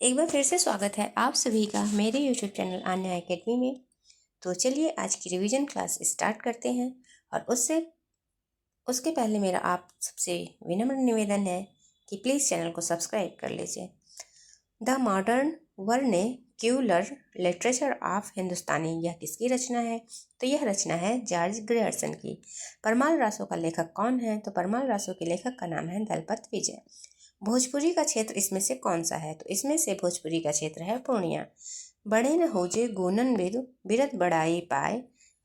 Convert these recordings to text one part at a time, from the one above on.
एक बार फिर से स्वागत है आप सभी का मेरे YouTube चैनल आन्या एकेडमी में। तो चलिए आज की रिवीजन क्लास स्टार्ट करते हैं और उसके पहले मेरा आप सबसे विनम्र निवेदन है कि प्लीज़ चैनल को सब्सक्राइब कर लीजिए। द मॉडर्न वर्नेक्यूलर लिटरेचर ऑफ हिंदुस्तानी, यह किसकी रचना है? तो यह रचना है जॉर्ज ग्रियर्सन की। परमाल रासो का लेखक कौन है? तो परमाल रासो के लेखक का नाम है दलपत विजय। भोजपुरी का क्षेत्र इसमें से कौन सा है? तो इसमें से भोजपुरी का क्षेत्र है पूर्णिया। बड़े न होजे गोनन बिरत बड़ाई पाए,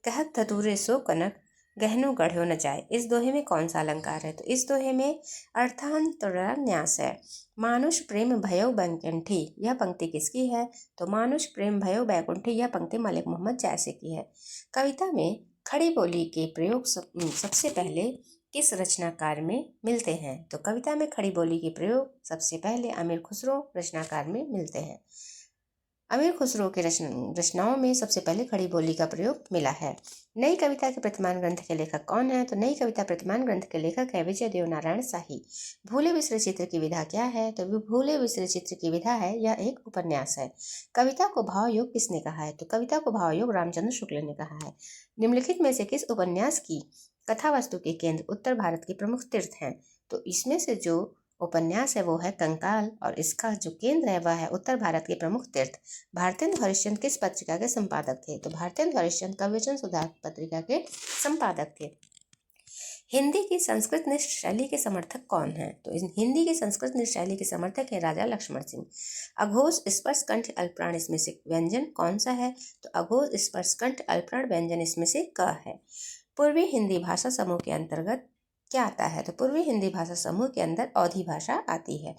कहत धतूरे सो कनक गहनो गढ़ो न जाए। इस दोहे में कौन सा अलंकार है? तो इस दोहे में अर्थांतरन्यास है। मानुष प्रेम भयो बैकुंठी, यह पंक्ति किसकी है? तो मानुष प्रेम भयो बैकुंठी, यह पंक्ति मलिक मोहम्मद जैसे की है। कविता में खड़ी बोली के प्रयोग सबसे पहले किस रचनाकार में मिलते हैं? तो कविता में खड़ी बोली के प्रयोग सबसे पहले अमीर खुसरो रचनाकार में मिलते हैं। अमीर खुसरो के रचनाओं में सबसे पहले खड़ी बोली का प्रयोग मिला है। नई कविता के प्रतिमान ग्रंथ के लेखक कौन है? तो नई कविता प्रतिमान ग्रंथ के लेखक है विजय देव नारायण शाही। भूले बिसरे चित्र की विधा क्या है? तो भूले बिसरे चित्र की विधा है, यह एक उपन्यास है। कविता को भावयोग किसने कहा है? तो कविता को भावयोग रामचंद्र शुक्ल ने कहा है। निम्नलिखित में से किस उपन्यास की कथा वस्तु के केंद्र उत्तर भारत के प्रमुख तीर्थ हैं? तो इसमें से जो उपन्यास है वो है कंकाल और इसका जो केंद्र है वह है उत्तर भारत के प्रमुख तीर्थ। भारतेंदु हरिश्चंद्र किस पत्रिका के संपादक थे? तो भारतेंदु हरिश्चंद्र काव्यवचन सुधा पत्रिका के संपादक थे। हिंदी की संस्कृत निष्ठ शैली के समर्थक कौन है? तो हिंदी की संस्कृत निष्ठ शैली के समर्थक है राजा लक्ष्मण सिंह। अघोष स्पर्श कंठ अल्पप्राण इसमें से व्यंजन कौन सा है? तो अघोष स्पर्श कंठ अल्पप्राण व्यंजन इसमें से क है। पूर्वी हिंदी भाषा समूह के अंतर्गत क्या आता है? तो पूर्वी हिंदी भाषा समूह के अंदर अवधी भाषा आती है।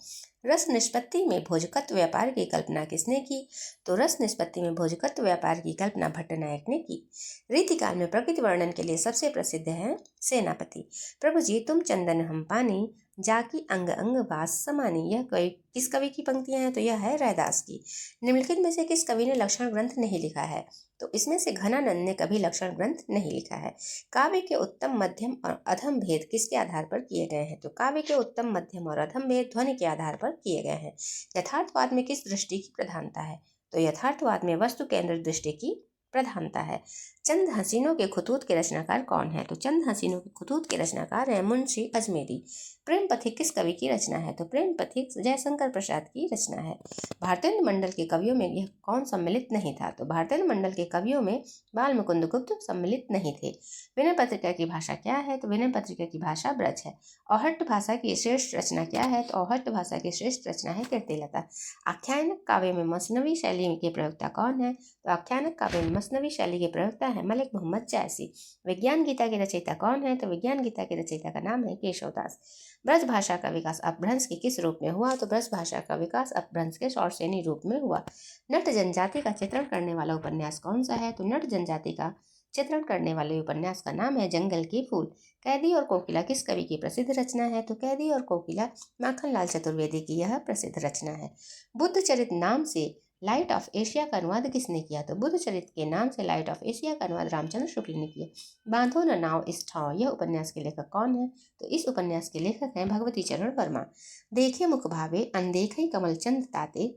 रस निष्पत्ति में भोजकत्व व्यापार की कल्पना किसने की? तो रस निष्पत्ति में भोजकत्व व्यापार की कल्पना भट्टनायक ने की। रीतिकाल में प्रकृति वर्णन के लिए सबसे प्रसिद्ध है सेनापति। प्रभु जी तुम चंदन हम पानी, जाकी अंग अंग वास समानी, यह किस कवि की पंक्तियां हैं? तो यह है रैदास की। निम्नलिखित में से किस कवि ने लक्षण ग्रंथ नहीं लिखा है? तो इसमें से घनानंद ने कभी लक्षण ग्रंथ नहीं लिखा है। काव्य के उत्तम मध्यम और अधम भेद किसके आधार पर किए गए हैं? तो काव्य के उत्तम मध्यम और अधम भेद ध्वनि के आधार पर किए गए हैं। यथार्थवाद में किस दृष्टि की प्रधानता है? तो यथार्थवाद में वस्तु केंद्रित दृष्टि की प्रधानता है। चंद हसीनों के खतूत के रचनाकार कौन है? तो चंद हसीनों के खतूत के रचनाकार हैं मुंशी अजमेरी। प्रेम पथिक किस कवि की रचना है? तो प्रेम पथिक जयशंकर प्रसाद की रचना है। भारतेंदु मंडल के कवियों में यह कौन सम्मिलित नहीं था? तो भारतेंदु मंडल के कवियों में बाल मुकुंद गुप्त सम्मिलित नहीं थे। विनय पत्रिका की भाषा क्या है? तो विनय पत्रिका की भाषा ब्रज है। औहट्ट भाषा की श्रेष्ठ रचना क्या है? तो औहट्ट भाषा की श्रेष्ठ रचना है कीर्तिलता। आख्यानक काव्य में मसनवी शैली के प्रयोक्ता कौन है? तो आख्यानक काव्य में मसनवी शैली के प्रयोक्ता है मलिक मोहम्मद जैसी। विज्ञान गीता के रचयिता कौन है? तो विज्ञान गीता के रचयिता का नाम है केशवदास। ब्रज भाषा का विकास अपभ्रंश के किस रूप में हुआ? तो ब्रज भाषा का विकास अपभ्रंश के शौरसेनी रूप में हुआ। नट जनजाति का चित्रण करने वाला उपन्यास कौन सा है? तो नट जनजाति का चित्रण करने वाले उपन्यास का नाम है जंगल के फूल। कैदी और कोकिला किस कवि की प्रसिद्ध रचना है? तो कैदी और कोकिला माखनलाल चतुर्वेदी की यह प्रसिद्ध रचना है। बुद्ध चरित नाम से लाइट ऑफ एशिया का अनुवाद किसने किया? तो बुद्ध चरित के नाम से लाइट ऑफ एशिया का अनुवाद रामचंद्र शुक्ल ने किया। बांधो न नाव इस ठाव, यह उपन्यास के लेखक कौन है? तो इस उपन्यास के लेखक हैं भगवती चरण वर्मा। देखे मुख भावे अनदेखे कमल चंद ताते,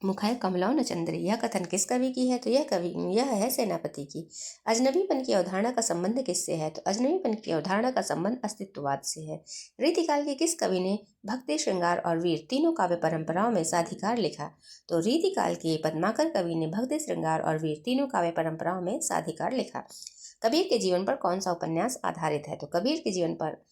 मुखय कमलौ न चंद्र, यह कथन किस कवि की है? तो यह है सेनापति की। अजनबीपन की अवधारणा का संबंध किससे है? तो अजनबीपन की अवधारणा का संबंध अस्तित्ववाद से है। रीतिकाल के किस कवि ने भक्ति, श्रृंगार और वीर तीनों काव्य परंपराओं में साधिकार लिखा? तो रीतिकाल के पद्माकर कवि ने भक्ति, श्रृंगार और वीर तीनों काव्य परंपराओं में साधिकार लिखा। कबीर के जीवन पर कौन सा उपन्यास आधारित है? तो कबीर के जीवन पर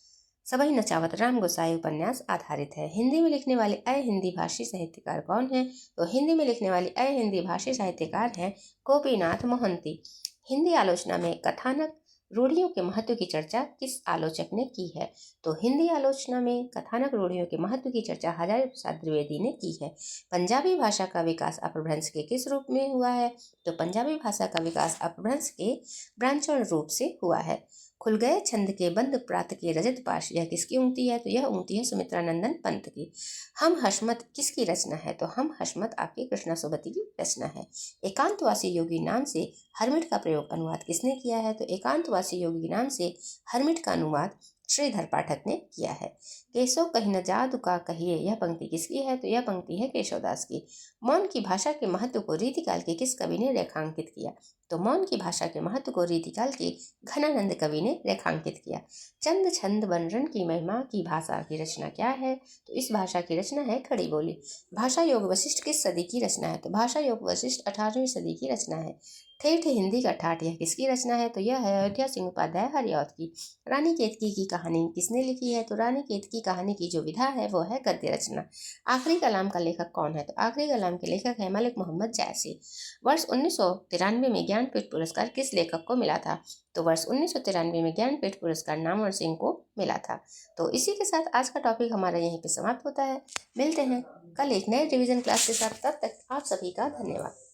सबई नचावत राम गोसाई उपन्यास आधारित है। हिंदी में लिखने वाले अहिंदी भाषी साहित्यकार कौन है? तो हिंदी में लिखने वाले अहिंदी भाषी साहित्यकार हैं गोपीनाथ मोहंती। हिंदी आलोचना में कथानक रूढ़ियों के महत्व की चर्चा किस आलोचक ने की है? तो हिंदी आलोचना में कथानक रूढ़ियों के महत्व की चर्चा हजारी प्रसाद द्विवेदी ने की है। पंजाबी भाषा का विकास अपभ्रंश के किस रूप में हुआ है? तो पंजाबी भाषा का विकास अपभ्रंश के ब्रांचण रूप से हुआ है। खुल गए छंद के बंद प्रात के रजत पाश, यह किसकी उक्ति है? तो यह उक्ति है सुमित्रा नंदन पंत की। हम हशमत किसकी रचना है? तो हम हशमत आपकी कृष्णा सुबती की रचना है। एकांतवासी योगी नाम से हरमिट का प्रयोग अनुवाद किसने किया है? तो एकांतवासी योगी नाम से हरमिट का अनुवाद श्रीधर पाठक ने किया है। केशव कहीं न जादू का कहिए, यह पंक्ति किसकी है? तो यह पंक्ति है केशवदास की। मौन की भाषा के महत्व को रीतिकाल के किस कवि ने रेखांकित किया? तो मौन की भाषा के महत्व को रीतिकाल के घनानंद कवि ने रेखांकित किया। चंद छंद बनरन की महिमा की भाषा की रचना क्या है? तो इस भाषा की रचना है खड़ी बोली। भाषा योग वशिष्ठ किस सदी की रचना है? तो भाषा योग वशिष्ठ 18वीं सदी की रचना है। ठेठ हिंदी का ठाठ, यह किसकी रचना है? तो यह है अयोध्या सिंह उपाध्याय हरिऔध की। रानी केतकी की कहानी किसने लिखी है? तो रानी केतकी कहानी की जो विधा है वो है गद्य रचना। आखिरी कलाम का लेखक कौन है? तो आखिरी कलाम के लेखक है मलिक मोहम्मद जायसी। वर्ष 1993 में ज्ञानपीठ पुरस्कार किस लेखक को मिला था? तो वर्ष 1993 में ज्ञानपीठ पुरस्कार नामवर सिंह को मिला था। तो इसी के साथ आज का टॉपिक हमारा यहीं पे समाप्त होता है। मिलते हैं कल एक नए रिवीजन क्लास के साथ, तब तक आप सभी का धन्यवाद।